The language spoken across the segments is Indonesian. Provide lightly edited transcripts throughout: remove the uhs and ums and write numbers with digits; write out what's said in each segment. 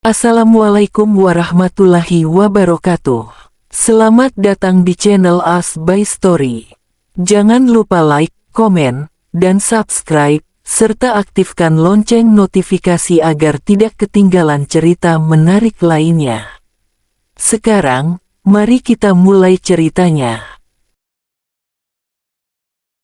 Assalamualaikum warahmatullahi wabarakatuh. Selamat datang di channel As by Story. Jangan lupa like, komen, dan subscribe, serta aktifkan lonceng notifikasi agar tidak ketinggalan cerita menarik lainnya. Sekarang, mari kita mulai ceritanya.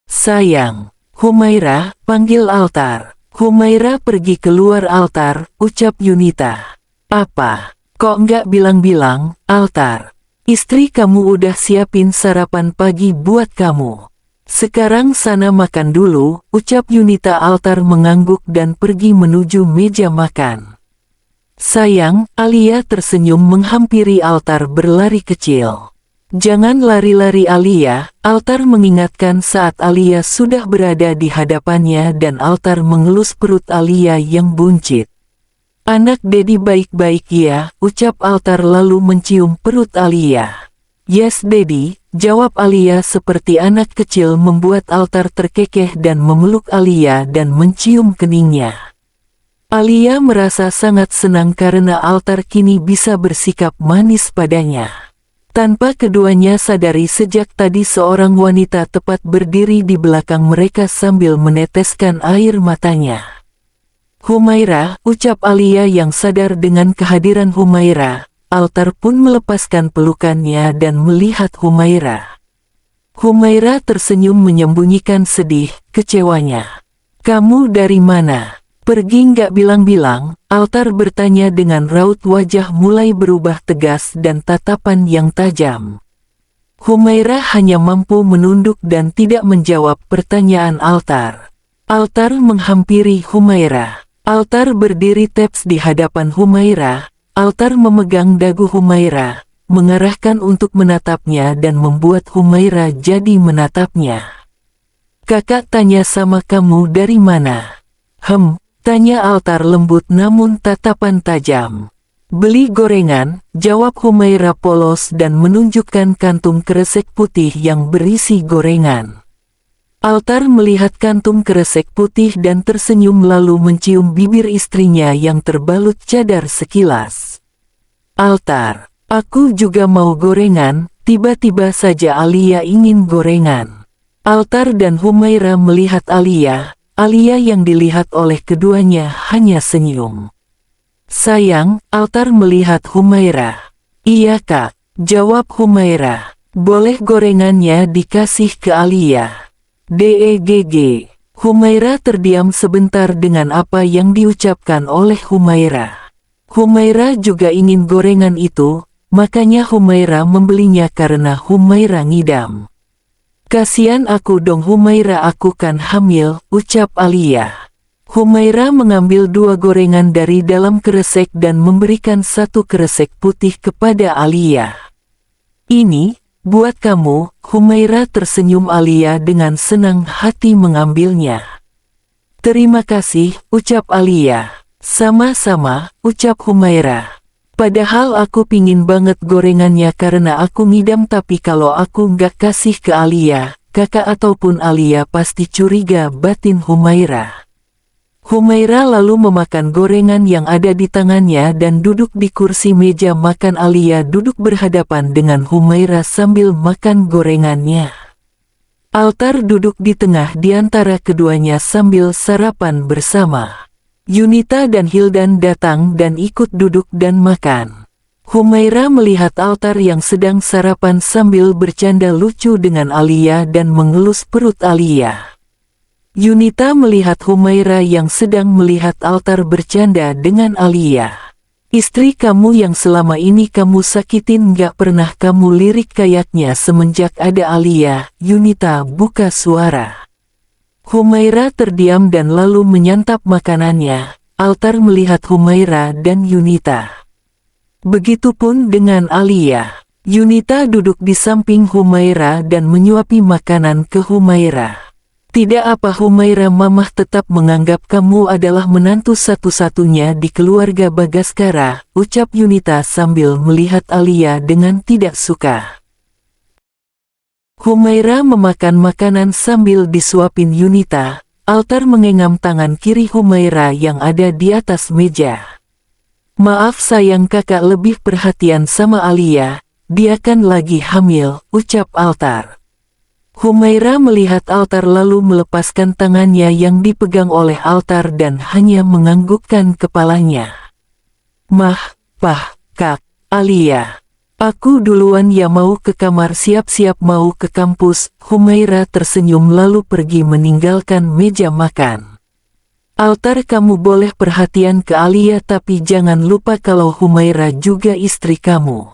Sayang, Humairah, panggil altar. Humairah pergi keluar altar, ucap Yunita. Apa? Kok nggak bilang-bilang, altar? Istri kamu udah siapin sarapan pagi buat kamu. Sekarang sana makan dulu, ucap Yunita. Altar mengangguk dan pergi menuju meja makan. Sayang, Alia tersenyum menghampiri altar berlari kecil. Jangan lari-lari Alia, altar mengingatkan saat Alia sudah berada di hadapannya dan altar mengelus perut Alia yang buncit. Anak Dedi baik-baik ya, ucap altar lalu mencium perut Alia. Yes Dedi, jawab Alia seperti anak kecil membuat altar terkekeh dan memeluk Alia dan mencium keningnya. Alia merasa sangat senang karena altar kini bisa bersikap manis padanya. Tanpa keduanya sadari sejak tadi seorang wanita tepat berdiri di belakang mereka sambil meneteskan air matanya. Humairah, ucap Alia yang sadar dengan kehadiran Humairah. Altar pun melepaskan pelukannya dan melihat Humairah. Humairah tersenyum menyembunyikan sedih, kecewanya. Kamu dari mana? Pergi nggak bilang-bilang, altar bertanya dengan raut wajah mulai berubah tegas dan tatapan yang tajam. Humairah hanya mampu menunduk dan tidak menjawab pertanyaan altar. Altar menghampiri Humairah. Altar berdiri teps di hadapan Humairah. Altar memegang dagu Humairah, mengarahkan untuk menatapnya dan membuat Humairah jadi menatapnya. Kakak tanya sama kamu dari mana? Tanya altar lembut namun tatapan tajam. Beli gorengan, jawab Humairah polos dan menunjukkan kantung kresek putih yang berisi gorengan. Altar melihat kantung kresek putih dan tersenyum lalu mencium bibir istrinya yang terbalut cadar sekilas. Altar, aku juga mau gorengan, tiba-tiba saja Alia ingin gorengan. Altar dan Humairah melihat Alia yang dilihat oleh keduanya hanya senyum. Sayang, altar melihat Humairah. Iya kak, jawab Humairah. Boleh gorengannya dikasih ke Alia. DEGG. Humairah terdiam sebentar dengan apa yang diucapkan oleh Humairah. Humairah juga ingin gorengan itu, makanya Humairah membelinya karena Humairah ngidam. Kasian aku dong Humairah, aku kan hamil, ucap Alia. Humairah mengambil 2 gorengan dari dalam kresek dan memberikan 1 kresek putih kepada Alia. Ini, buat kamu, Humairah tersenyum. Alia dengan senang hati mengambilnya. Terima kasih, ucap Alia. Sama-sama, ucap Humairah. Padahal aku pingin banget gorengannya karena aku ngidam, tapi kalau aku nggak kasih ke Alia, kakak ataupun Alia pasti curiga, batin Humairah. Humairah lalu memakan gorengan yang ada di tangannya dan duduk di kursi meja makan. Alia duduk berhadapan dengan Humairah sambil makan gorengannya. Altar duduk di tengah di antara keduanya sambil sarapan bersama. Yunita dan Hildan datang dan ikut duduk dan makan. Humairah melihat altar yang sedang sarapan sambil bercanda lucu dengan Alia dan mengelus perut Alia. Yunita melihat Humairah yang sedang melihat altar bercanda dengan Alia. Istri kamu yang selama ini kamu sakitin nggak pernah kamu lirik kayaknya semenjak ada Alia. Yunita buka suara. Humairah terdiam dan lalu menyantap makanannya. Altar melihat Humairah dan Yunita. Begitupun dengan Alia. Yunita duduk di samping Humairah dan menyuapi makanan ke Humairah. Tidak apa Humairah, mamah tetap menganggap kamu adalah menantu satu-satunya di keluarga Bagaskara, ucap Yunita sambil melihat Alia dengan tidak suka. Humairah memakan makanan sambil disuapin Yunita. Altar mengenggam tangan kiri Humairah yang ada di atas meja. Maaf sayang, kakak lebih perhatian sama Alia, dia kan lagi hamil, ucap Altar. Humaira melihat Altar lalu melepaskan tangannya yang dipegang oleh Altar dan hanya menganggukkan kepalanya. Mah, pah, kak, Alia. Aku duluan ya, mau ke kamar, siap-siap mau ke kampus. Humaira tersenyum lalu pergi meninggalkan meja makan. Altar, kamu boleh perhatian ke Alia tapi jangan lupa kalau Humaira juga istri kamu.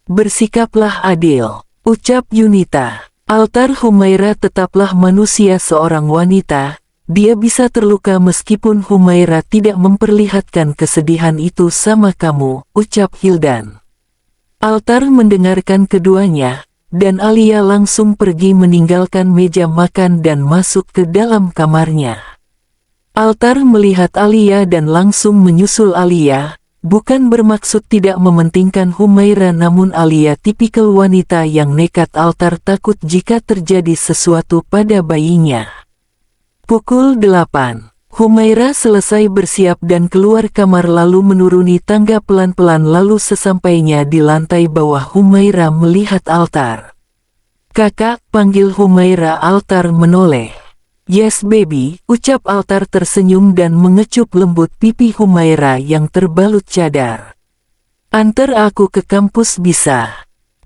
Bersikaplah adil, ucap Yunita. Altar, Humaira tetaplah manusia, seorang wanita. Dia bisa terluka meskipun Humaira tidak memperlihatkan kesedihan itu sama kamu, ucap Hildan. Altar mendengarkan keduanya, dan Alia langsung pergi meninggalkan meja makan dan masuk ke dalam kamarnya. Altar melihat Alia dan langsung menyusul Alia, bukan bermaksud tidak mementingkan Humaira, namun Alia tipikal wanita yang nekat. Altar takut jika terjadi sesuatu pada bayinya. Pukul 8, Humaira selesai bersiap dan keluar kamar lalu menuruni tangga pelan-pelan, lalu sesampainya di lantai bawah Humaira melihat Altar. Kakak, panggil Humaira. Altar menoleh. Yes baby, ucap Altar tersenyum dan mengecup lembut pipi Humaira yang terbalut cadar. Antar aku ke kampus bisa?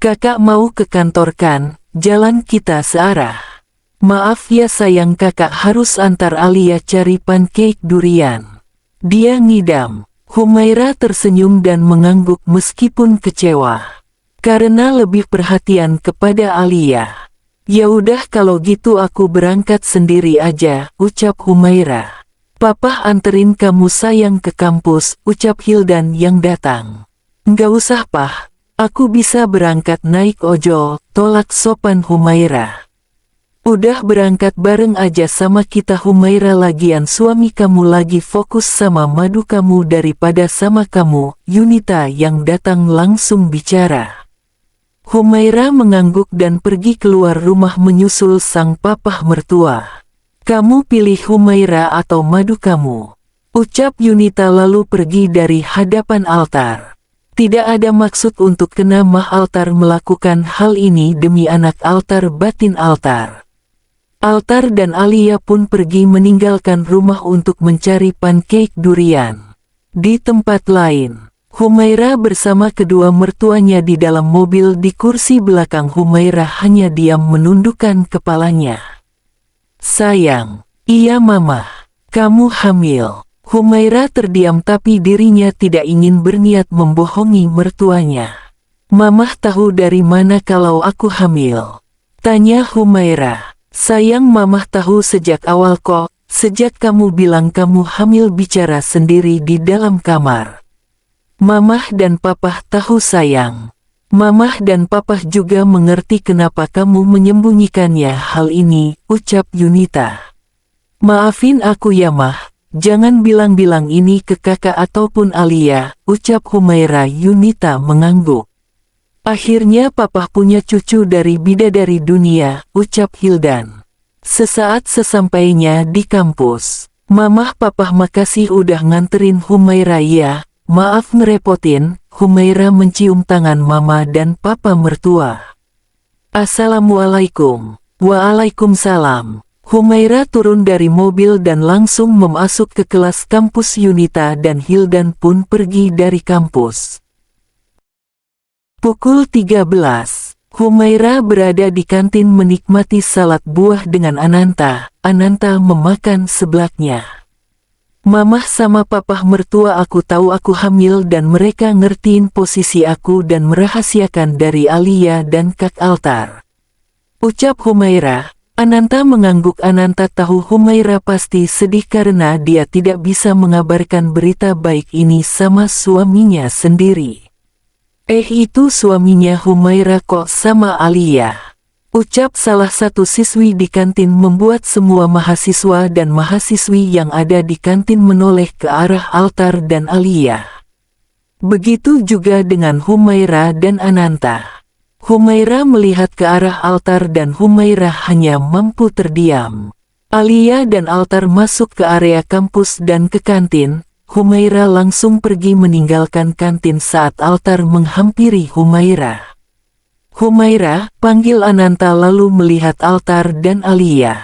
Kakak mau ke kantor kan? Jalan kita searah. Maaf ya sayang, kakak harus antar Alia cari pancake durian. Dia ngidam. Humaira tersenyum dan mengangguk meskipun kecewa. Karena lebih perhatian kepada Alia. Ya udah kalau gitu aku berangkat sendiri aja, ucap Humaira. Papa anterin kamu sayang ke kampus, ucap Hildan yang datang. Nggak usah pah, aku bisa berangkat naik ojol, tolak sopan Humaira. Udah berangkat bareng aja sama kita Humaira, lagian suami kamu lagi fokus sama madu kamu daripada sama kamu, Yunita yang datang langsung bicara. Humaira mengangguk dan pergi keluar rumah menyusul sang papa mertua. Kamu pilih Humaira atau madu kamu? Ucap Yunita lalu pergi dari hadapan Altar. Tidak ada maksud untuk kena mah Altar melakukan hal ini demi anak Altar, batin Altar. Altar dan Alia pun pergi meninggalkan rumah untuk mencari pancake durian. Di tempat lain, Humaira bersama kedua mertuanya di dalam mobil. Di kursi belakang Humaira hanya diam menundukkan kepalanya. Sayang, iya mama, kamu hamil. Humaira terdiam tapi dirinya tidak ingin berniat membohongi mertuanya. Mamah tahu dari mana kalau aku hamil? Tanya Humaira. Sayang, mamah tahu sejak awal kok, sejak kamu bilang kamu hamil bicara sendiri di dalam kamar. Mamah dan papah tahu sayang. Mamah dan papah juga mengerti kenapa kamu menyembunyikannya hal ini, ucap Yunita. Maafin aku ya mah, jangan bilang-bilang ini ke kakak ataupun Alia, ucap Humaira. Yunita mengangguk. Akhirnya papah punya cucu dari bidadari dunia, ucap Hildan. Sesaat sesampainya di kampus. Mamah papah makasih udah nganterin Humaira ya. Maaf ngerepotin. Humaira mencium tangan mama dan papa mertua. Assalamualaikum. Waalaikumsalam. Humaira turun dari mobil dan langsung memasuk ke kelas kampus. Yunita dan Hildan pun pergi dari kampus. Pukul 13. Humaira berada di kantin menikmati salad buah dengan Ananta. Ananta memakan sebelaknya. Mamah sama papah mertua aku tahu aku hamil dan mereka ngertiin posisi aku dan merahasiakan dari Alia dan Kak Altar. Ucap Humaira. Ananta mengangguk. Ananta tahu Humaira pasti sedih karena dia tidak bisa mengabarkan berita baik ini sama suaminya sendiri. Itu suaminya Humaira kok sama Alia. Ucap salah satu siswi di kantin membuat semua mahasiswa dan mahasiswi yang ada di kantin menoleh ke arah Altar dan Alia. Begitu juga dengan Humaira dan Ananta. Humaira melihat ke arah Altar dan Humaira hanya mampu terdiam. Alia dan Altar masuk ke area kampus dan ke kantin. Humaira langsung pergi meninggalkan kantin saat altar menghampiri Humaira. Humaira, panggil Ananta lalu melihat altar dan Alia.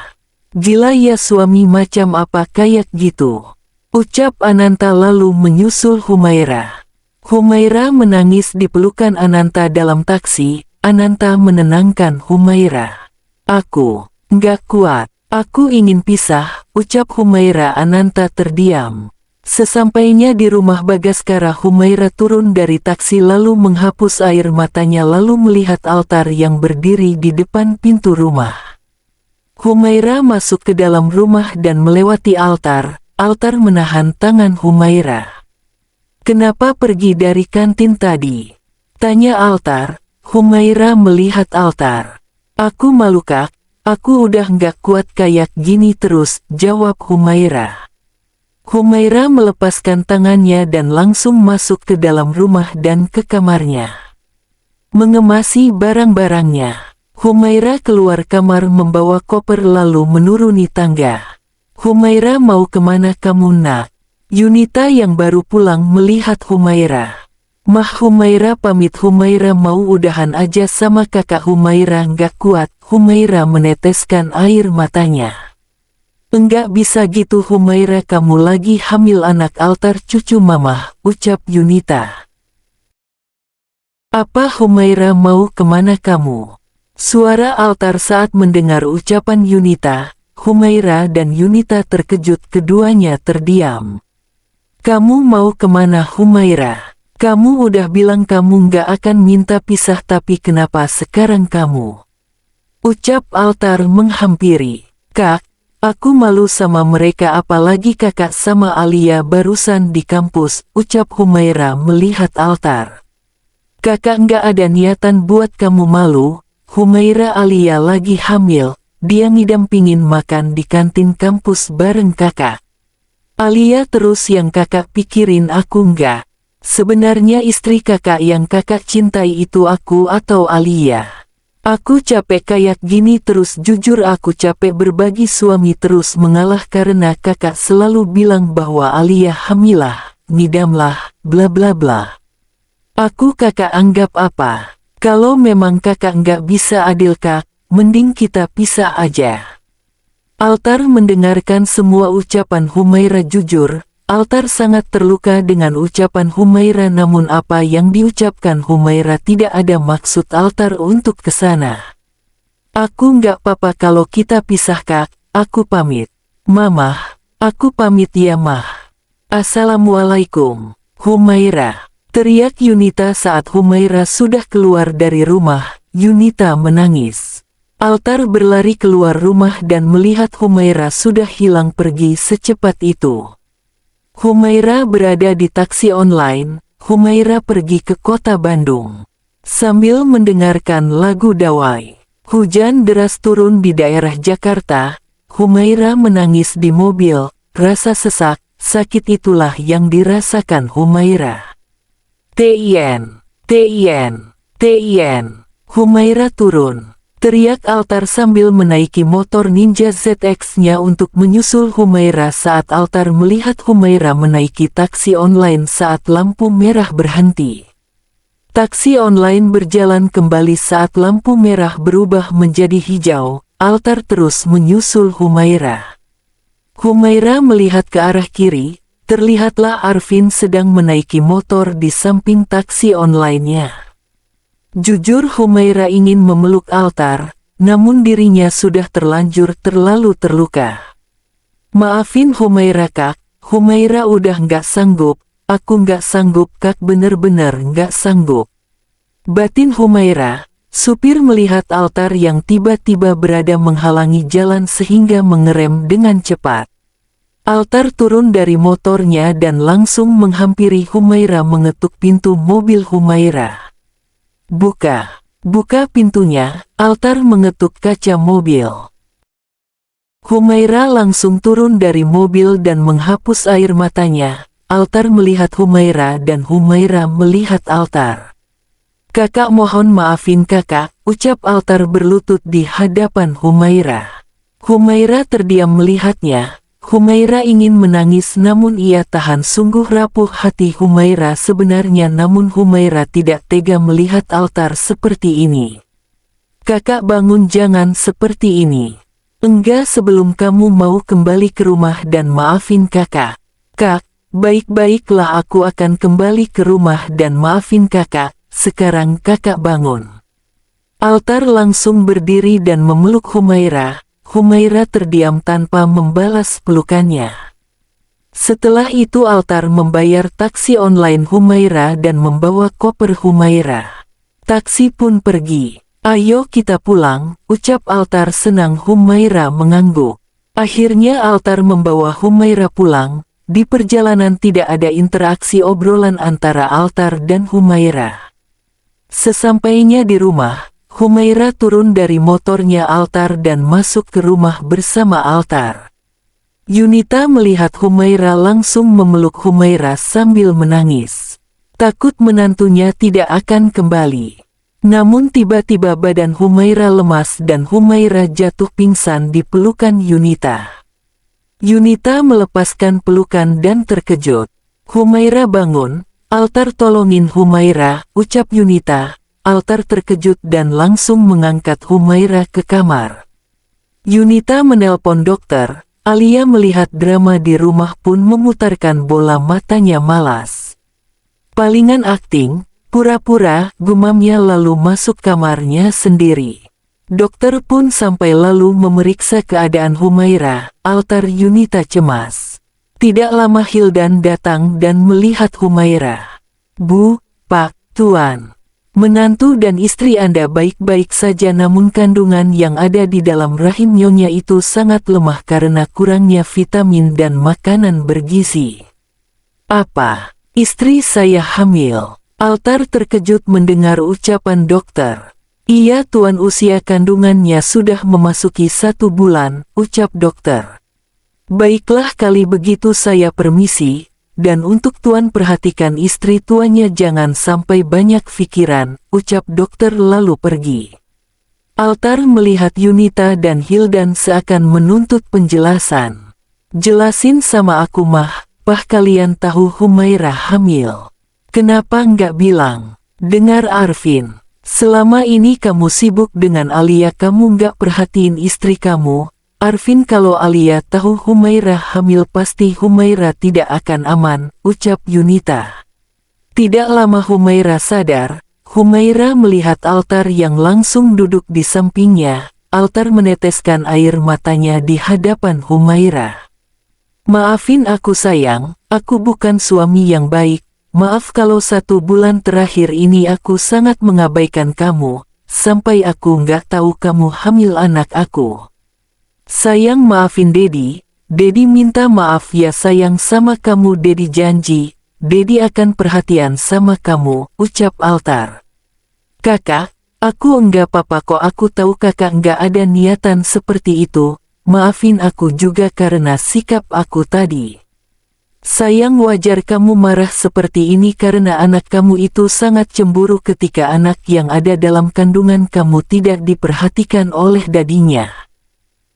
Gila ya suami macam apa kayak gitu? Ucap Ananta lalu menyusul Humaira. Humaira menangis di pelukan Ananta dalam taksi. Ananta menenangkan Humaira. Aku nggak kuat, aku ingin pisah, ucap Humaira. Ananta terdiam. Sesampainya di rumah Bagaskara, Humaira turun dari taksi lalu menghapus air matanya lalu melihat altar yang berdiri di depan pintu rumah. Humaira masuk ke dalam rumah dan melewati altar. Altar menahan tangan Humaira. Kenapa pergi dari kantin tadi? Tanya altar. Humaira melihat altar. Aku malu kak, aku udah nggak kuat kayak gini terus, jawab Humaira. Humaira melepaskan tangannya dan langsung masuk ke dalam rumah dan ke kamarnya. Mengemasi barang-barangnya, Humaira keluar kamar membawa koper lalu menuruni tangga. Humaira mau kemana kamu nak? Yunita yang baru pulang melihat Humaira. Mah Humaira pamit. Humaira mau udahan aja sama kakak. Humaira nggak kuat. Humaira meneteskan air matanya. Enggak bisa gitu Humaira, kamu lagi hamil anak altar cucu mama, ucap Yunita. Apa Humaira mau kemana kamu? Suara altar saat mendengar ucapan Yunita. Humaira dan Yunita terkejut, keduanya terdiam. Kamu mau kemana Humaira? Kamu udah bilang kamu nggak akan minta pisah tapi kenapa sekarang kamu? Ucap altar menghampiri. Kak, aku malu sama mereka apalagi kakak sama Alia barusan di kampus, ucap Humaira melihat altar. Kakak nggak ada niatan buat kamu malu, Humaira. Alia lagi hamil, dia ngidam pingin makan di kantin kampus bareng kakak. Alia terus yang kakak pikirin aku nggak. Sebenarnya istri kakak yang kakak cintai itu aku atau Alia. Aku capek kayak gini terus, jujur aku capek berbagi suami terus mengalah karena kakak selalu bilang bahwa Alia hamilah, ngidamlah, bla bla bla. Aku kakak anggap apa? Kalau memang kakak nggak bisa adil kak, mending kita pisah aja. Altar mendengarkan semua ucapan Humaira. Jujur, altar sangat terluka dengan ucapan Humaira, namun apa yang diucapkan Humaira tidak ada maksud altar untuk kesana. Aku nggak apa-apa kalau kita pisah kak, aku pamit. Mamah, aku pamit ya mah. Assalamualaikum, Humaira. Teriak Yunita saat Humaira sudah keluar dari rumah. Yunita menangis. Altar berlari keluar rumah dan melihat Humaira sudah hilang pergi secepat itu. Humaira berada di taksi online. Humaira pergi ke kota Bandung. Sambil mendengarkan lagu Dawai. Hujan deras turun di daerah Jakarta. Humaira menangis di mobil. Rasa sesak, sakit itulah yang dirasakan Humaira. TIN, TIN, TIN. Humaira turun. Teriak altar sambil menaiki motor Ninja ZX-nya untuk menyusul Humaira saat altar melihat Humaira menaiki taksi online saat lampu merah berhenti. Taksi online berjalan kembali saat lampu merah berubah menjadi hijau. Altar terus menyusul Humaira. Humaira melihat ke arah kiri, terlihatlah Arvin sedang menaiki motor di samping taksi online-nya. Jujur Humaira ingin memeluk altar, namun dirinya sudah terlalu terluka. Maafin Humaira kak, Humaira udah nggak sanggup, aku nggak sanggup kak, bener-bener nggak sanggup. Batin Humaira. Supir melihat altar yang tiba-tiba berada menghalangi jalan sehingga mengerem dengan cepat. Altar turun dari motornya dan langsung menghampiri Humaira mengetuk pintu mobil Humaira. Buka pintunya, altar mengetuk kaca mobil. Humaira langsung turun dari mobil dan menghapus air matanya. Altar melihat Humaira dan Humaira melihat altar. Kakak mohon maafin kakak, ucap altar berlutut di hadapan Humaira. Humaira terdiam melihatnya. Humaira ingin menangis namun ia tahan. Sungguh rapuh hati Humaira sebenarnya, namun Humaira tidak tega melihat Altar seperti ini. Kakak bangun, jangan seperti ini. Enggak, sebelum kamu mau kembali ke rumah dan maafin kakak. Kak, baik-baiklah, aku akan kembali ke rumah dan maafin kakak. Sekarang kakak bangun. Altar langsung berdiri dan memeluk Humaira. Humaira terdiam tanpa membalas pelukannya. Setelah itu Altar membayar taksi online Humaira dan membawa koper Humaira. Taksi pun pergi. Ayo kita pulang, ucap Altar senang. Humaira mengangguk. Akhirnya Altar membawa Humaira pulang. Di perjalanan tidak ada interaksi obrolan antara Altar dan Humaira. Sesampainya di rumah, Humaira turun dari motornya Altar dan masuk ke rumah bersama Altar. Yunita melihat Humaira langsung memeluk Humaira sambil menangis. Takut menantunya tidak akan kembali. Namun tiba-tiba badan Humaira lemas dan Humaira jatuh pingsan di pelukan Yunita. Yunita melepaskan pelukan dan terkejut. Humaira bangun. Altar tolongin Humaira, ucap Yunita. Altar terkejut dan langsung mengangkat Humaira ke kamar. Yunita menelpon dokter. Alia melihat drama di rumah pun memutarkan bola matanya malas. Palingan akting, pura-pura, gumamnya lalu masuk kamarnya sendiri. Dokter pun sampai lalu memeriksa keadaan Humaira. Altar Yunita cemas. Tidak lama Hildan datang dan melihat Humaira. Bu, Pak, Tuan. Menantu dan istri Anda baik-baik saja, namun kandungan yang ada di dalam rahim Nyonya itu sangat lemah karena kurangnya vitamin dan makanan bergizi. Apa? Istri saya hamil? Altar terkejut mendengar ucapan dokter. Iya Tuan, usia kandungannya sudah memasuki 1 bulan, ucap dokter. Baiklah, kali begitu saya permisi. Dan untuk Tuan perhatikan istri tuannya jangan sampai banyak pikiran, ucap dokter lalu pergi. Altar melihat Yunita dan Hildan seakan menuntut penjelasan. Jelasin sama aku mah, Pah, kalian tahu Humaira hamil. Kenapa nggak bilang? Dengar Arvin, selama ini kamu sibuk dengan Alia, kamu nggak perhatiin istri kamu. Arvin, kalau Alia tahu Humaira hamil pasti Humaira tidak akan aman, ucap Yunita. Tidak lama Humaira sadar. Humaira melihat Altar yang langsung duduk di sampingnya. Altar meneteskan air matanya di hadapan Humaira. Maafin aku sayang, aku bukan suami yang baik. Maaf kalau 1 bulan terakhir ini aku sangat mengabaikan kamu, sampai aku nggak tahu kamu hamil anak aku. Sayang, maafin Dedi. Dedi minta maaf ya sayang sama kamu. Dedi janji, Dedi akan perhatian sama kamu, ucap Altar. Kakak, aku enggak apa-apa kok, aku tahu kakak enggak ada niatan seperti itu. Maafin aku juga karena sikap aku tadi. Sayang, wajar kamu marah seperti ini karena anak kamu itu sangat cemburu ketika anak yang ada dalam kandungan kamu tidak diperhatikan oleh dadinya.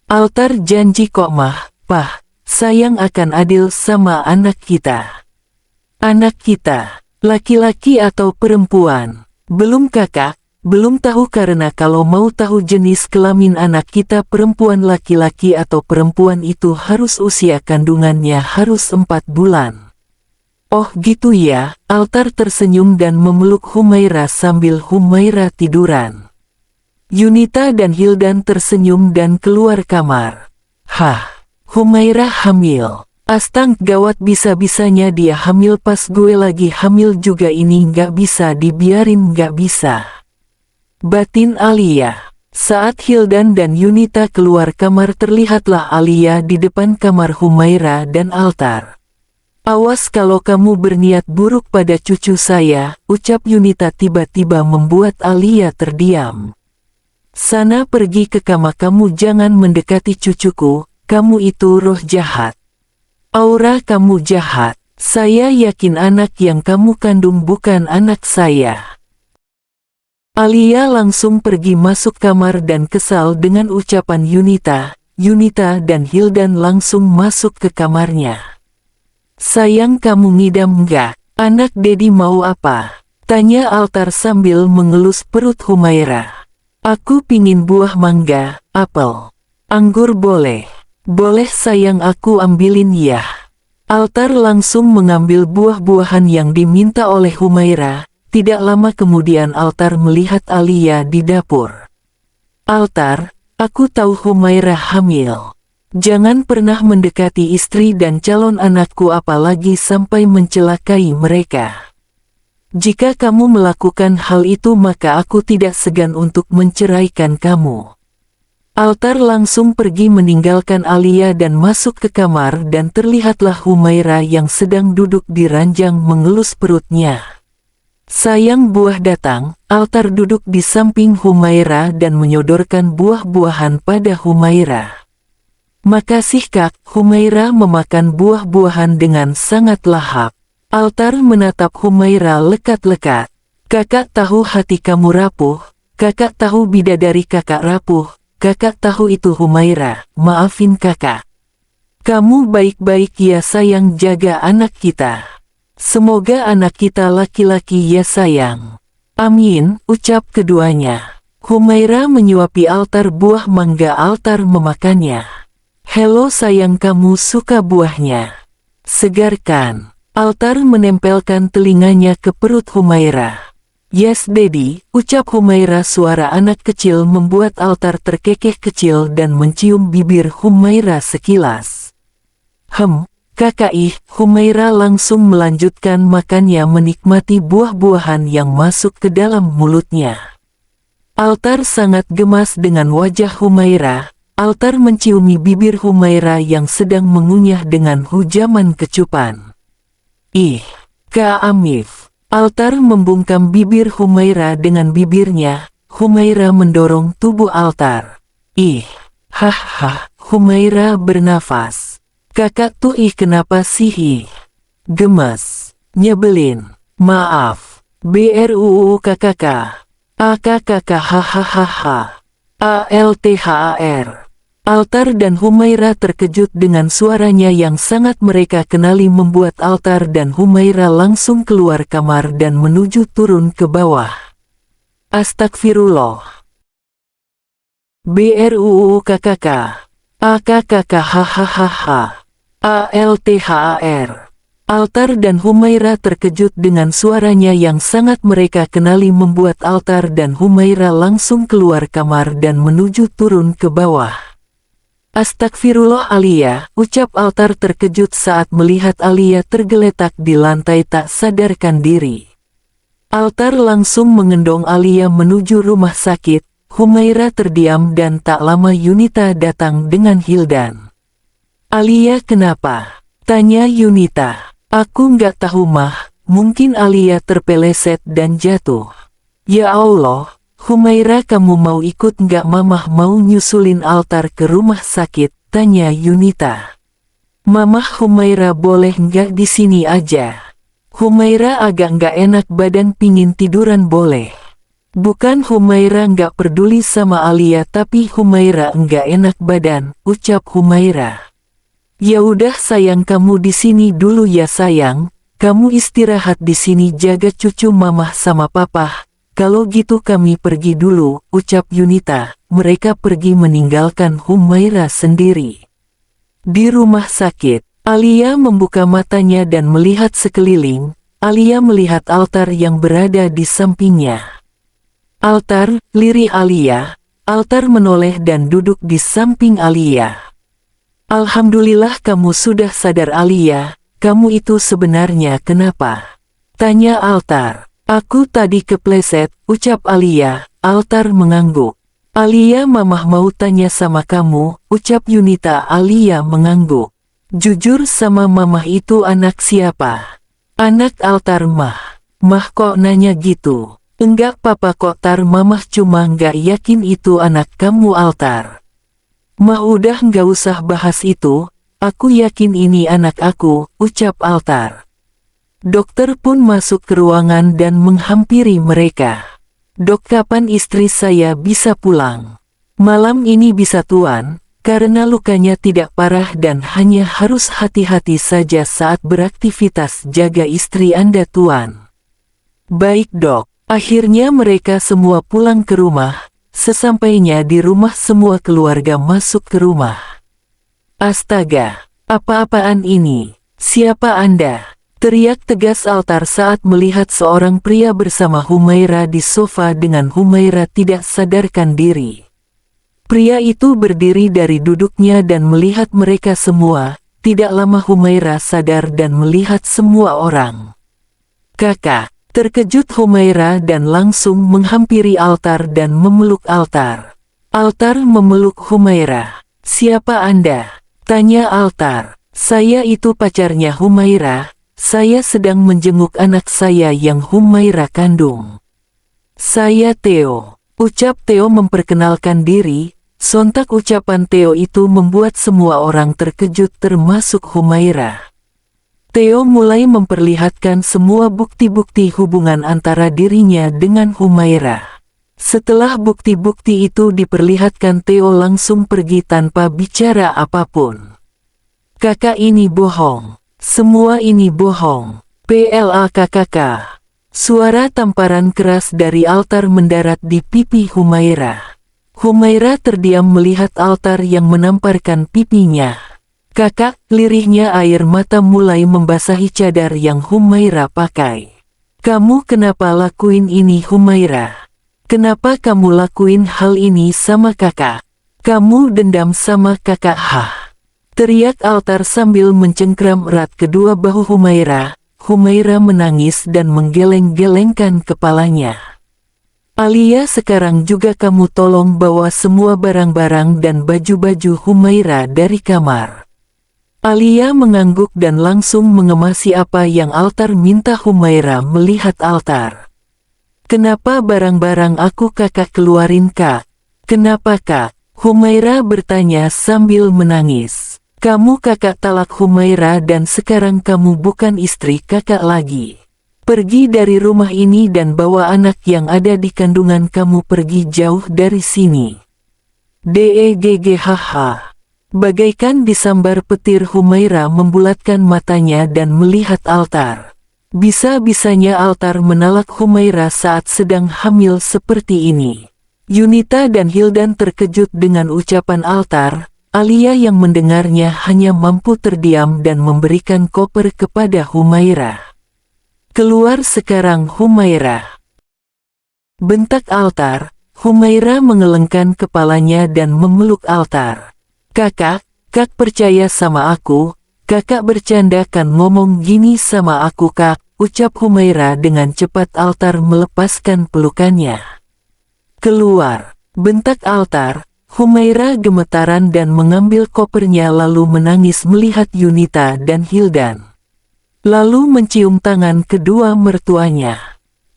Altar janji kok mah, Pah, sayang akan adil sama anak kita. Anak kita, laki-laki atau perempuan? Belum kakak, belum tahu karena kalau mau tahu jenis kelamin anak kita perempuan laki-laki atau perempuan itu harus usia kandungannya harus 4 bulan. Oh gitu ya, Altar tersenyum dan memeluk Humaira sambil Humaira tiduran. Yunita dan Hildan tersenyum dan keluar kamar. Hah, Humaira hamil. Astang, gawat, bisa-bisanya dia hamil pas gue lagi hamil juga, ini nggak bisa dibiarin, nggak bisa. Batin Alia. Saat Hildan dan Yunita keluar kamar terlihatlah Alia di depan kamar Humaira dan Altar. Awas kalau kamu berniat buruk pada cucu saya, ucap Yunita tiba-tiba membuat Alia terdiam. Sana, pergi ke kamar kamu, jangan mendekati cucuku, kamu itu roh jahat. Aura kamu jahat, saya yakin anak yang kamu kandung bukan anak saya. Alia langsung pergi masuk kamar dan kesal dengan ucapan Yunita. Yunita dan Hildan langsung masuk ke kamarnya. "Sayang, kamu ngidam nggak? Anak Dedi mau apa?" tanya Altar sambil mengelus perut Humaira. "Aku pingin buah mangga, apel, anggur boleh?" "Boleh sayang, aku ambilin ya." Altar langsung mengambil buah-buahan yang diminta oleh Humaira. Tidak lama kemudian Altar melihat Alia di dapur. "Altar, aku tahu Humaira hamil. Jangan pernah mendekati istri dan calon anakku apalagi sampai mencelakai mereka. Jika kamu melakukan hal itu maka aku tidak segan untuk menceraikan kamu." Altar langsung pergi meninggalkan Alia dan masuk ke kamar dan terlihatlah Humaira yang sedang duduk di ranjang mengelus perutnya. Sayang, buah datang. Altar duduk di samping Humaira dan menyodorkan buah-buahan pada Humaira. "Makasih Kak." Humaira memakan buah-buahan dengan sangat lahap. Altar menatap Humaira lekat-lekat. "Kakak tahu hati kamu rapuh, kakak tahu bidadari kakak rapuh, kakak tahu itu." "Humaira, maafin kakak. Kamu baik-baik ya sayang, jaga anak kita. Semoga anak kita laki-laki ya sayang." "Amin," ucap keduanya. Humaira menyuapi Altar buah mangga. Altar memakannya. "Helo sayang, kamu suka buahnya? Segar kan?" Altar menempelkan telinganya ke perut Humaira. "Yes Daddy," ucap Humaira. Suara anak kecil membuat Altar terkekeh kecil dan mencium bibir Humaira sekilas. Kakak ih." Humaira langsung melanjutkan makannya menikmati buah-buahan yang masuk ke dalam mulutnya. Altar sangat gemas dengan wajah Humaira. Altar menciumi bibir Humaira yang sedang mengunyah dengan hujaman kecupan. "Ih, Kak Amif." Altar membungkam bibir Humaira dengan bibirnya. Humaira mendorong tubuh Altar. "Ih, hah." Humaira bernafas. "Kakak tuh kenapa sih gemes, nyebelin, maaf, BRUU kakak, hahaha, ALTHAR." Altar dan Humaira terkejut dengan suaranya yang sangat mereka kenali membuat Altar dan Humaira langsung keluar kamar dan menuju turun ke bawah. "Astagfirullah. BRUU kakak, hahaha, ALTHAR." Altar dan Humaira terkejut dengan suaranya yang sangat mereka kenali membuat Altar dan Humaira langsung keluar kamar dan menuju turun ke bawah. "Astagfirullah Alia," ucap Altar terkejut saat melihat Alia tergeletak di lantai tak sadarkan diri. Altar langsung mengendong Alia menuju rumah sakit. Humaira terdiam dan tak lama Yunita datang dengan Hildan. "Alia kenapa?" tanya Yunita. "Aku nggak tahu mah, mungkin Alia terpeleset dan jatuh." "Ya Allah. Humaira, kamu mau ikut nggak? Mamah mau nyusulin Altar ke rumah sakit," tanya Yunita. "Mamah, Humaira boleh nggak di sini aja? Humaira agak nggak enak badan, pingin tiduran boleh?" "Bukan Humaira nggak peduli sama Alia, tapi Humaira nggak enak badan," ucap Humaira. "Ya udah sayang, kamu di sini dulu ya sayang. Kamu istirahat di sini, jaga cucu mamah sama papa. Kalau gitu kami pergi dulu," ucap Yunita. Mereka pergi meninggalkan Humaira sendiri. Di rumah sakit, Alia membuka matanya dan melihat sekeliling. Alia melihat Altar yang berada di sampingnya. "Altar," lirih Alia. Altar menoleh dan duduk di samping Alia. "Alhamdulillah kamu sudah sadar Alia. Kamu itu sebenarnya kenapa?" tanya Altar. "Aku tadi kepleset," ucap Alia. Altar mengangguk. "Alia, mamah mau tanya sama kamu," ucap Yunita. Alia mengangguk. "Jujur sama mamah, itu anak siapa?" "Anak Altar mah." "Mah kok nanya gitu?" "Enggak papa kok Tar, mamah cuma nggak yakin itu anak kamu Altar." "Mah udah nggak usah bahas itu, aku yakin ini anak aku," ucap Altar. Dokter pun masuk ke ruangan dan menghampiri mereka. "Dok, kapan istri saya bisa pulang?" "Malam ini bisa Tuan, karena lukanya tidak parah dan hanya harus hati-hati saja saat beraktivitas. Jaga istri Anda, Tuan. Baik, Dok. Akhirnya mereka semua pulang ke rumah. Sesampainya di rumah semua keluarga masuk ke rumah. Astaga, apa-apaan ini? Siapa Anda? Teriak tegas Altar saat melihat seorang pria bersama Humaira di sofa dengan Humaira tidak sadarkan diri. Pria itu berdiri dari duduknya dan melihat mereka semua. Tidak lama Humaira sadar dan melihat semua orang. Kakak, terkejut Humaira dan langsung menghampiri Altar dan memeluk Altar. Altar memeluk Humaira. Siapa Anda? Tanya Altar. Saya itu pacarnya Humaira. Saya sedang menjenguk anak saya yang Humaira kandung. Saya Theo. Ucap Theo memperkenalkan diri. Sontak ucapan Theo itu membuat semua orang terkejut termasuk Humaira. Theo mulai memperlihatkan semua bukti-bukti hubungan antara dirinya dengan Humaira. Setelah bukti-bukti itu diperlihatkan, Theo langsung pergi tanpa bicara apapun. Kakak, ini bohong. Semua ini bohong. PLAKKK. Suara tamparan keras dari Altar mendarat di pipi Humaira. Humaira terdiam melihat Altar yang menamparkan pipinya. Kakak, lirihnya air mata mulai membasahi cadar yang Humaira pakai. Kamu kenapa lakuin ini, Humaira? Kenapa kamu lakuin hal ini sama kakak? Kamu dendam sama kakak, hah? Teriak Altar sambil mencengkram erat kedua bahu Humaira. Humaira menangis dan menggeleng-gelengkan kepalanya. Alia, sekarang juga kamu tolong bawa semua barang-barang dan baju-baju Humaira dari kamar. Alia mengangguk dan langsung mengemasi apa yang Altar minta. Humaira melihat Altar. Kenapa barang-barang aku kakak keluarin, Kak? Kenapa, Kak? Humaira bertanya sambil menangis. Kamu kakak talak Humaira dan sekarang kamu bukan istri kakak lagi. Pergi dari rumah ini dan bawa anak yang ada di kandungan kamu pergi jauh dari sini. DEGGHH. Bagaikan disambar petir, Humaira membulatkan matanya dan melihat Altar. Bisa-bisanya Altar menalak Humaira saat sedang hamil seperti ini. Yunita dan Hildan terkejut dengan ucapan Altar. Alia yang mendengarnya hanya mampu terdiam dan memberikan koper kepada Humaira. Keluar sekarang, Humaira. Bentak Altar. Humaira mengelengkan kepalanya dan memeluk Altar. Kakak, kak percaya sama aku. Kakak bercanda kan ngomong gini sama aku, kak, ucap Humaira dengan cepat. Altar melepaskan pelukannya. Keluar, bentak Altar. Humaira gemetaran dan mengambil kopernya lalu menangis melihat Yunita dan Hildan. Lalu mencium tangan kedua mertuanya.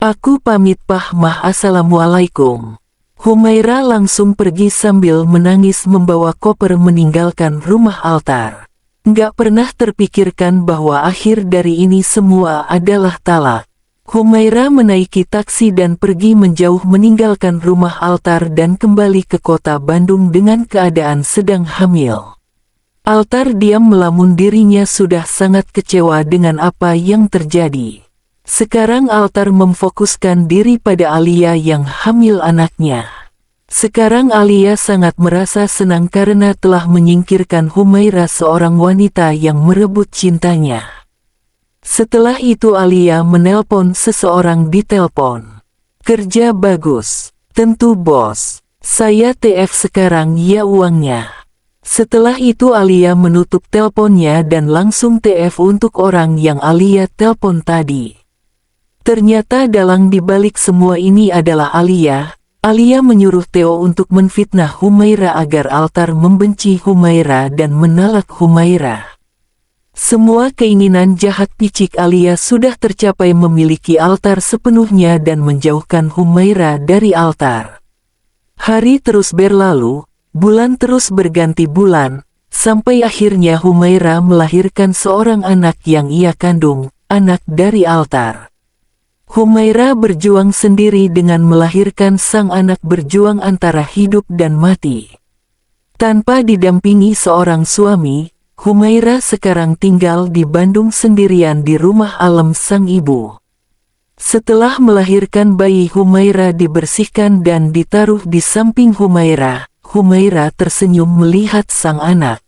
Aku pamit, Pak Mah, assalamualaikum. Humaira langsung pergi sambil menangis membawa koper meninggalkan rumah Altar. Nggak pernah terpikirkan bahwa akhir dari ini semua adalah talak. Humaira menaiki taksi dan pergi menjauh meninggalkan rumah Altar dan kembali ke kota Bandung dengan keadaan sedang hamil. Altar diam melamun, dirinya sudah sangat kecewa dengan apa yang terjadi. Sekarang Altar memfokuskan diri pada Alia yang hamil anaknya. Sekarang Alia sangat merasa senang karena telah menyingkirkan Humaira, seorang wanita yang merebut cintanya. Setelah itu Alia menelpon seseorang di telepon. Kerja bagus. Tentu bos. Saya TF sekarang ya uangnya. Setelah itu Alia menutup teleponnya dan langsung TF untuk orang yang Alia telepon tadi. Ternyata dalang dibalik semua ini adalah Alia. Alia menyuruh Theo untuk menfitnah Humaira agar Altar membenci Humaira dan menalak Humaira. Semua keinginan jahat picik Alia sudah tercapai, memiliki Altar sepenuhnya dan menjauhkan Humaira dari Altar. Hari terus berlalu, bulan terus berganti bulan, sampai akhirnya Humaira melahirkan seorang anak yang ia kandung, anak dari Altar. Humaira berjuang sendiri dengan melahirkan sang anak, berjuang antara hidup dan mati. Tanpa didampingi seorang suami, Humaira sekarang tinggal di Bandung sendirian di rumah alam sang ibu. Setelah melahirkan bayi, Humaira dibersihkan dan ditaruh di samping Humaira. Humaira tersenyum melihat sang anak.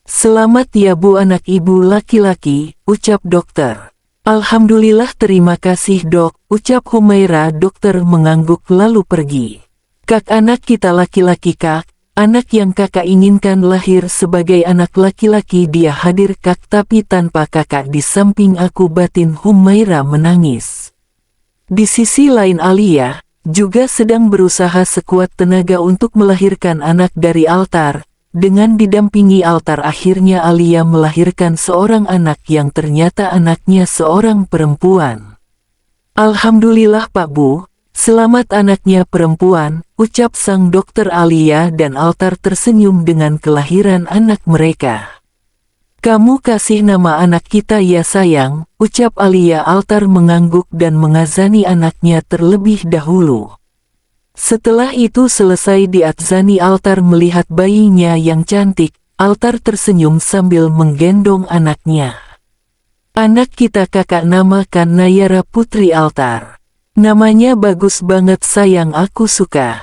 "Selamat ya Bu, anak ibu laki-laki," ucap dokter. "Alhamdulillah, terima kasih dok," ucap Humaira. Dokter mengangguk lalu pergi. "Kak, anak kita laki-laki kak. Anak yang kakak inginkan lahir sebagai anak laki-laki. Dia hadir kak, tapi tanpa kakak di samping aku." Batin Humaira menangis. Di sisi lain, Alia juga sedang berusaha sekuat tenaga untuk melahirkan anak dari Altar. Dengan didampingi Altar, akhirnya Alia melahirkan seorang anak yang ternyata anaknya seorang perempuan. "Alhamdulillah Pak Bu, selamat anaknya perempuan," ucap sang dokter. Alia dan Altar tersenyum dengan kelahiran anak mereka. "Kamu kasih nama anak kita ya sayang," ucap Alia. Altar mengangguk dan mengazani anaknya terlebih dahulu. Setelah itu selesai diadzani, Altar melihat bayinya yang cantik. Altar tersenyum sambil menggendong anaknya. "Anak kita kakak namakan Nayara Putri Altar. Namanya bagus banget sayang, aku suka."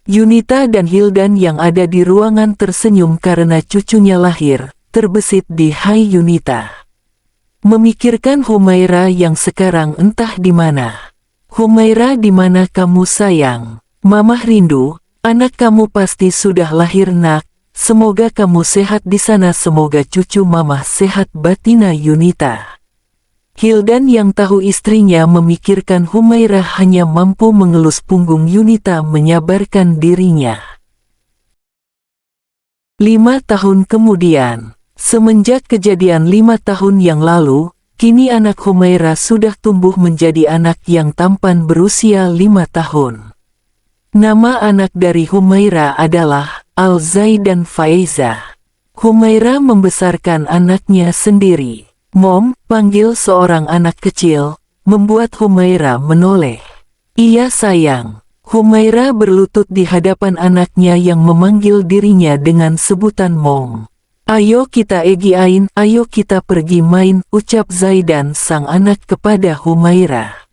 Yunita dan Hildan yang ada di ruangan tersenyum karena cucunya lahir. Terbesit di "Hai Yunita." Memikirkan Humaira yang sekarang entah di mana. "Humaira, di mana kamu sayang? Mamah rindu, anak kamu pasti sudah lahir nak. Semoga kamu sehat di sana, semoga cucu mamah sehat," batina Yunita. Hildan yang tahu istrinya memikirkan Humaira hanya mampu mengelus punggung Yunita menyabarkan dirinya. 5 tahun kemudian. Semenjak kejadian 5 tahun yang lalu, kini anak Humaira sudah tumbuh menjadi anak yang tampan berusia 5 tahun. Nama anak dari Humaira adalah Al-Zaidan Faiza. Humaira membesarkan anaknya sendiri. "Mom," panggil seorang anak kecil, membuat Humaira menoleh. "Iya sayang." Humaira berlutut di hadapan anaknya yang memanggil dirinya dengan sebutan Mom. "Ayo kita egiain, ayo kita pergi main," ucap Zaidan sang anak kepada Humaira.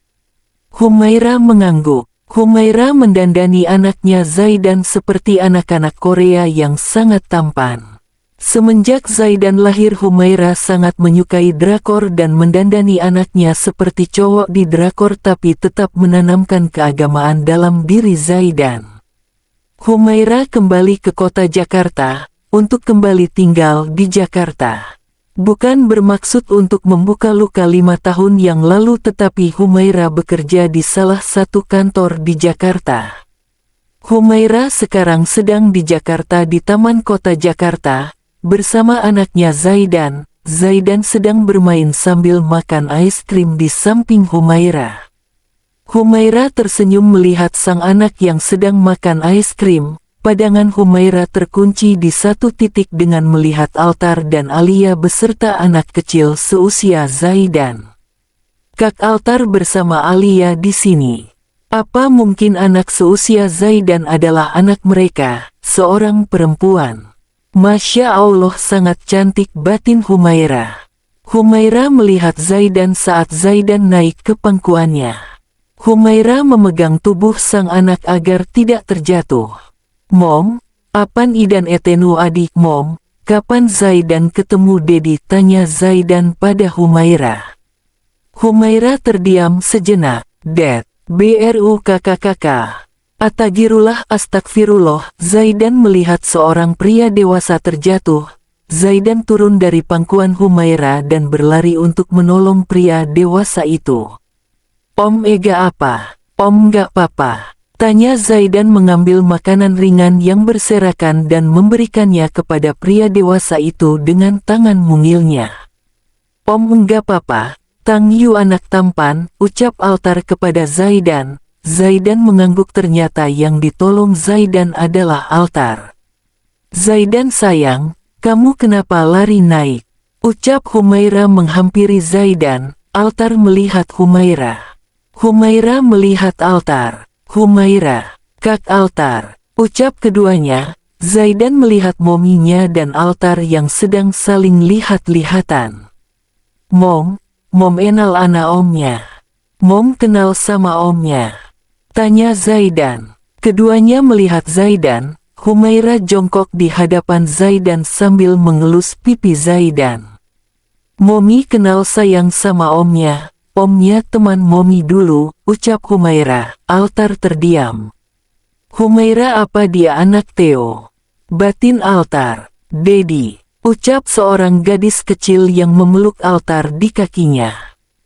Humaira mengangguk. Humaira mendandani anaknya Zaidan seperti anak-anak Korea yang sangat tampan. Semenjak Zaidan lahir, Humaira sangat menyukai drakor dan mendandani anaknya seperti cowok di drakor, tapi tetap menanamkan keagamaan dalam diri Zaidan. Humaira kembali ke kota Jakarta untuk kembali tinggal di Jakarta. Bukan bermaksud untuk membuka luka 5 tahun yang lalu, tetapi Humaira bekerja di salah satu kantor di Jakarta. Humaira sekarang sedang di Jakarta di Taman Kota Jakarta, bersama anaknya Zaidan. Zaidan sedang bermain sambil makan es krim di samping Humaira. Humaira tersenyum melihat sang anak yang sedang makan es krim. Pandangan Humaira terkunci di satu titik dengan melihat Altar dan Alia beserta anak kecil seusia Zaidan. "Kak, Altar bersama Alia di sini. Apa mungkin anak seusia Zaidan adalah anak mereka, seorang perempuan? Masya Allah, sangat cantik," batin Humaira. Humaira melihat Zaidan saat Zaidan naik ke pangkuannya. Humaira memegang tubuh sang anak agar tidak terjatuh. "Mom, apan idan etenu adik Mom, kapan Zaidan ketemu Dedi?" tanya Zaidan pada Humaira. Humaira terdiam sejenak. "Dad, BRUKKK. Atagirullah, astagfirullah." Zaidan melihat seorang pria dewasa terjatuh. Zaidan turun dari pangkuan Humaira dan berlari untuk menolong pria dewasa itu. "Om Ega apa? Om gak apa-apa?" tanya Zaidan mengambil makanan ringan yang berserakan dan memberikannya kepada pria dewasa itu dengan tangan mungilnya. "Om enggak apa-apa, Tang Yu anak tampan," ucap Altar kepada Zaidan. Zaidan mengangguk, ternyata yang ditolong Zaidan adalah Altar. "Zaidan sayang, kamu kenapa lari naik?" ucap Humaira menghampiri Zaidan. Altar melihat Humaira. Humaira melihat Altar. "Humaira, Kak Altar," ucap keduanya. Zaidan melihat mominya dan altar yang sedang saling lihat-lihatan. Mom enal ana omnya. Mom kenal sama omnya, tanya Zaidan. Keduanya melihat Zaidan. Humaira jongkok di hadapan Zaidan sambil mengelus pipi Zaidan. Momi kenal sayang sama omnya teman Momi dulu, ucap Humaira. Altar terdiam. Humaira, apa dia anak Theo? Batin altar. Dedi, ucap seorang gadis kecil yang memeluk altar di kakinya.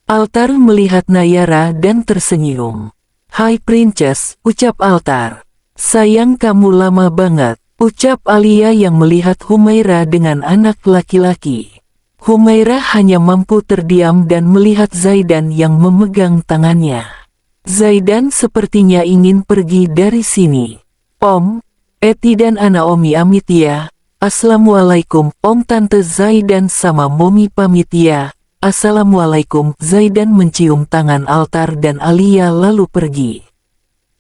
Altar melihat Nayara dan tersenyum. Hai princess, ucap altar. Sayang kamu lama banget, ucap Alia yang melihat Humaira dengan anak laki-laki. Humaira hanya mampu terdiam dan melihat Zaidan yang memegang tangannya. Zaidan sepertinya ingin pergi dari sini. Om, Eti dan Ana Omi amit ya. Assalamualaikum, Om Tante Zaidan sama Momi pamit ya. Assalamualaikum. Zaidan mencium tangan altar dan Alia lalu pergi.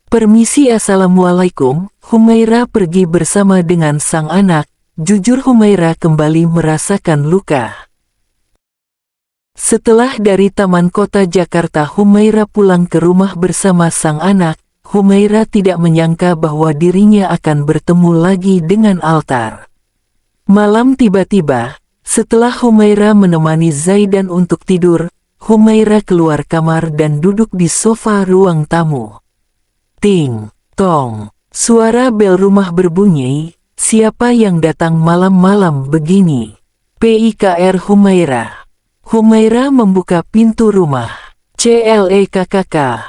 Permisi, assalamualaikum. Humaira pergi bersama dengan sang anak. Jujur Humaira kembali merasakan luka. Setelah dari Taman Kota Jakarta Humaira pulang ke rumah bersama sang anak. Humaira tidak menyangka bahwa dirinya akan bertemu lagi dengan altar. Malam tiba-tiba, setelah Humaira menemani Zaidan untuk tidur, Humaira keluar kamar dan duduk di sofa ruang tamu. Ting, tong, suara bel rumah berbunyi. Siapa yang datang malam-malam begini? PIKR Humaira. Humaira membuka pintu rumah. CLEKKK.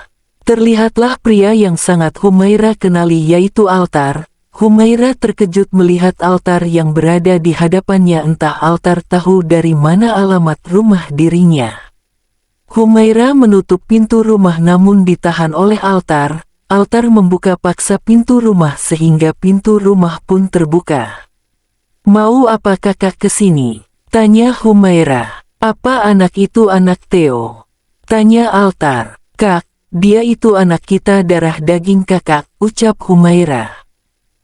Terlihatlah pria yang sangat Humaira kenali, yaitu altar. Humaira terkejut melihat altar yang berada di hadapannya, entah altar tahu dari mana alamat rumah dirinya. Humaira menutup pintu rumah namun ditahan oleh altar. Altar membuka paksa pintu rumah sehingga pintu rumah pun terbuka. Mau apa kakak kesini? Tanya Humaira. Apa anak itu anak Theo? Tanya altar. Kak, dia itu anak kita darah daging kakak, ucap Humaira.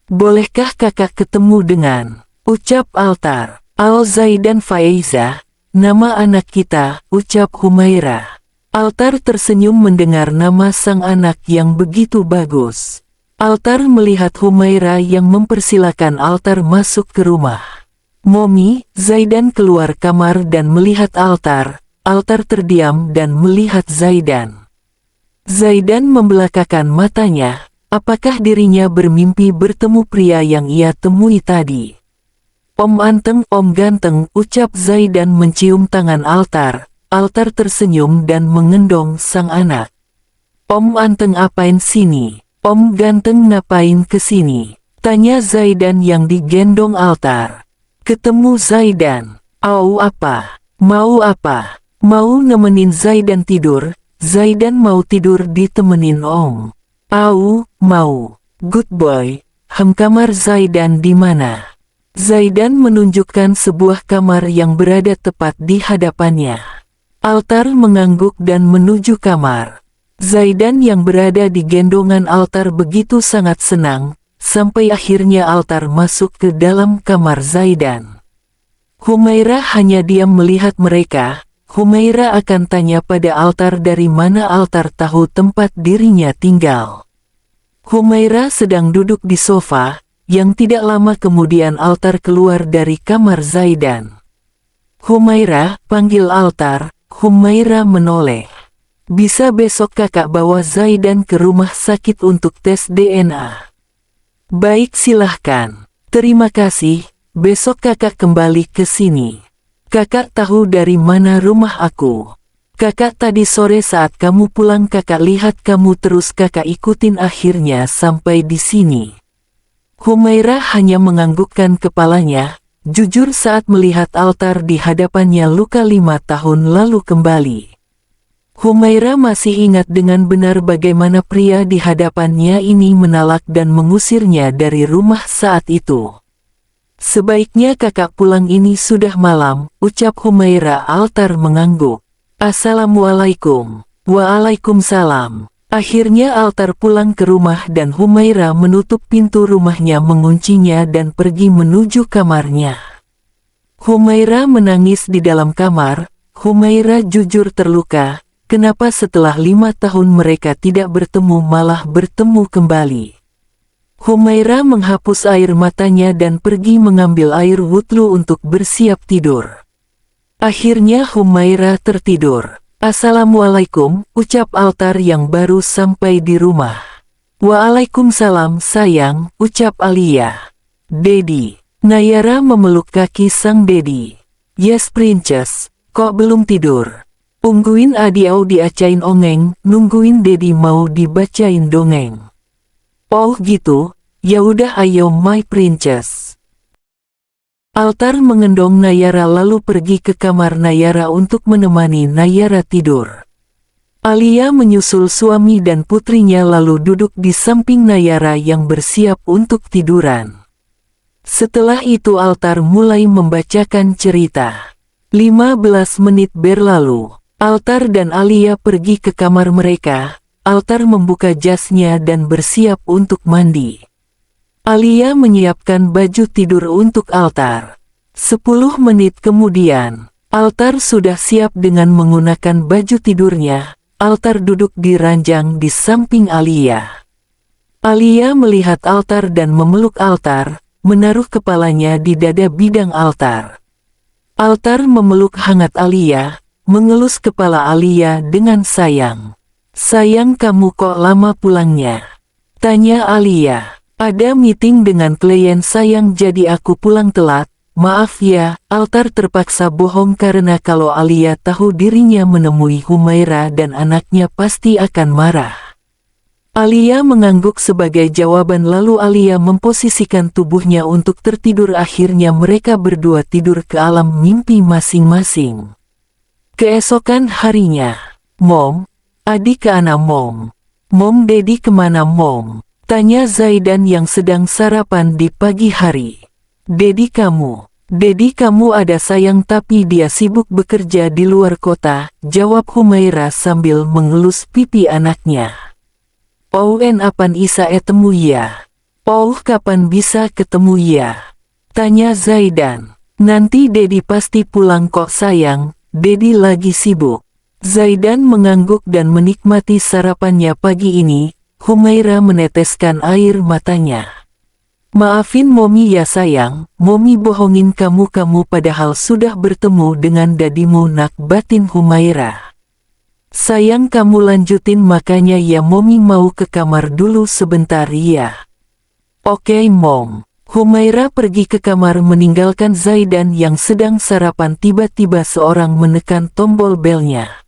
Bolehkah kakak ketemu dengan? Ucap altar. Al-Zaidan Faiza, nama anak kita, ucap Humaira. Altar tersenyum mendengar nama sang anak yang begitu bagus. Altar melihat Humaira yang mempersilakan altar masuk ke rumah. Momi, Zaidan keluar kamar dan melihat altar. Altar terdiam dan melihat Zaidan. Zaidan membelakakan matanya. Apakah dirinya bermimpi bertemu pria yang ia temui tadi? Om anteng, om ganteng, ucap Zaidan mencium tangan altar. Altar tersenyum dan mengendong sang anak. Om anteng apain sini? Om ganteng ngapain kesini? Tanya Zaidan yang digendong altar. Ketemu Zaidan. Au apa? Mau apa? Mau nemenin Zaidan tidur? Zaidan mau tidur ditemenin om. Au, mau. Good boy. Kamar Zaidan di mana? Zaidan menunjukkan sebuah kamar yang berada tepat di hadapannya. Altar mengangguk dan menuju kamar. Zaidan yang berada di gendongan altar begitu sangat senang, sampai akhirnya altar masuk ke dalam kamar Zaidan. Humaira hanya diam melihat mereka. Humaira akan tanya pada altar dari mana altar tahu tempat dirinya tinggal. Humaira sedang duduk di sofa, yang tidak lama kemudian altar keluar dari kamar Zaidan. Humaira, panggil altar. Humaira menoleh. Bisa besok kakak bawa Zaidan ke rumah sakit untuk tes DNA. Baik, silahkan. Terima kasih, besok kakak kembali ke sini. Kakak tahu dari mana rumah aku. Kakak tadi sore saat kamu pulang kakak lihat kamu terus kakak ikutin akhirnya sampai di sini. Humaira hanya menganggukkan kepalanya, jujur saat melihat altar di hadapannya luka 5 tahun lalu kembali. Humaira masih ingat dengan benar bagaimana pria di hadapannya ini menalak dan mengusirnya dari rumah saat itu. Sebaiknya kakak pulang, ini sudah malam, ucap Humaira. Altar mengangguk. Assalamualaikum. Waalaikumsalam. Akhirnya Altar pulang ke rumah dan Humaira menutup pintu rumahnya, menguncinya dan pergi menuju kamarnya. Humaira menangis di dalam kamar. Humaira jujur terluka, kenapa setelah 5 tahun mereka tidak bertemu malah bertemu kembali. Humaira menghapus air matanya dan pergi mengambil air wudhu untuk bersiap tidur. Akhirnya Humaira tertidur. Assalamualaikum, ucap Altar yang baru sampai di rumah. Waalaikumsalam sayang, ucap Alia. Dedi. Nayara memeluk kaki sang Dedi. Yes princess, kok belum tidur? Ungguin adiau diacain ongeng, nungguin Dedi mau dibacain dongeng. Oh gitu, ya udah ayo my princess. Altar mengendong Nayara lalu pergi ke kamar Nayara untuk menemani Nayara tidur. Alia menyusul suami dan putrinya lalu duduk di samping Nayara yang bersiap untuk tiduran. Setelah itu Altar mulai membacakan cerita. 15 menit berlalu. Altar dan Alia pergi ke kamar mereka. Altar membuka jasnya dan bersiap untuk mandi. Alia menyiapkan baju tidur untuk Altar. 10 menit kemudian, Altar sudah siap dengan menggunakan baju tidurnya. Altar duduk di ranjang di samping Alia. Alia melihat Altar dan memeluk Altar, menaruh kepalanya di dada bidang Altar. Altar memeluk hangat Alia, mengelus kepala Alia dengan sayang. Sayang kamu kok lama pulangnya? Tanya Alia. Ada meeting dengan klien sayang jadi aku pulang telat, maaf ya. Altar terpaksa bohong karena kalau Alia tahu dirinya menemui Humaira dan anaknya pasti akan marah. Alia mengangguk sebagai jawaban lalu Alia memposisikan tubuhnya untuk tertidur. Akhirnya mereka berdua tidur ke alam mimpi masing-masing. Keesokan harinya, Mom, adik ke anak Mom. Mom Dedi kemana Mom? Tanya Zaidan yang sedang sarapan di pagi hari. Dedi kamu ada sayang tapi dia sibuk bekerja di luar kota, jawab Humaira sambil mengelus pipi anaknya. Oh apan isa etemu ya? Oh kapan bisa ketemu ya? Tanya Zaidan. Nanti Dedi pasti pulang kok sayang, Dedi lagi sibuk. Zaidan mengangguk dan menikmati sarapannya pagi ini. Humaira meneteskan air matanya. Maafin Momi ya sayang, Momi bohongin kamu padahal sudah bertemu dengan dadimu nak batin Humaira. Sayang kamu lanjutin makanya ya Momi mau ke kamar dulu sebentar ya. Oke Mom. Humaira pergi ke kamar meninggalkan Zaidan yang sedang sarapan. Tiba-tiba seorang menekan tombol belnya.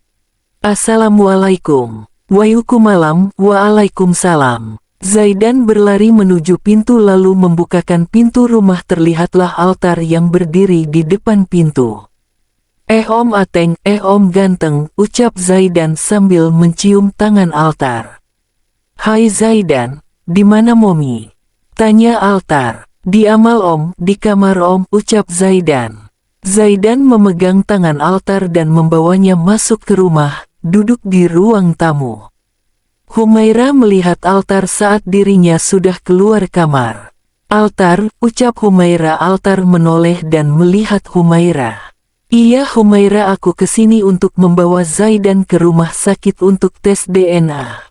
Assalamualaikum. Waalaikumsalam. Zaidan berlari menuju pintu lalu membukakan pintu rumah. Terlihatlah Altar yang berdiri di depan pintu. Om Ateng, Om ganteng, ucap Zaidan sambil mencium tangan Altar. Hai Zaidan, di mana Momi? Tanya Altar. Di amal Om, di kamar Om, ucap Zaidan. Zaidan memegang tangan Altar dan membawanya masuk ke rumah. Duduk di ruang tamu. Humaira melihat Altar saat dirinya sudah keluar kamar. Altar, ucap Humaira. Altar menoleh dan melihat Humaira. Iya Humaira, aku kesini untuk membawa Zaidan ke rumah sakit untuk tes DNA.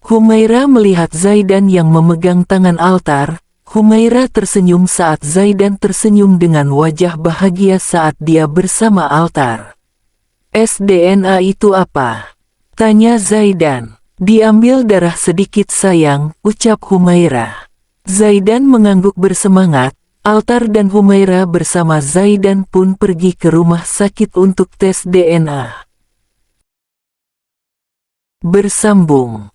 Humaira melihat Zaidan yang memegang tangan Altar. Humaira tersenyum saat Zaidan tersenyum dengan wajah bahagia saat dia bersama Altar. DNA itu apa? Tanya Zaidan. Diambil darah sedikit sayang, ucap Humaira. Zaidan mengangguk bersemangat. Altar dan Humaira bersama Zaidan pun pergi ke rumah sakit untuk tes DNA. Bersambung.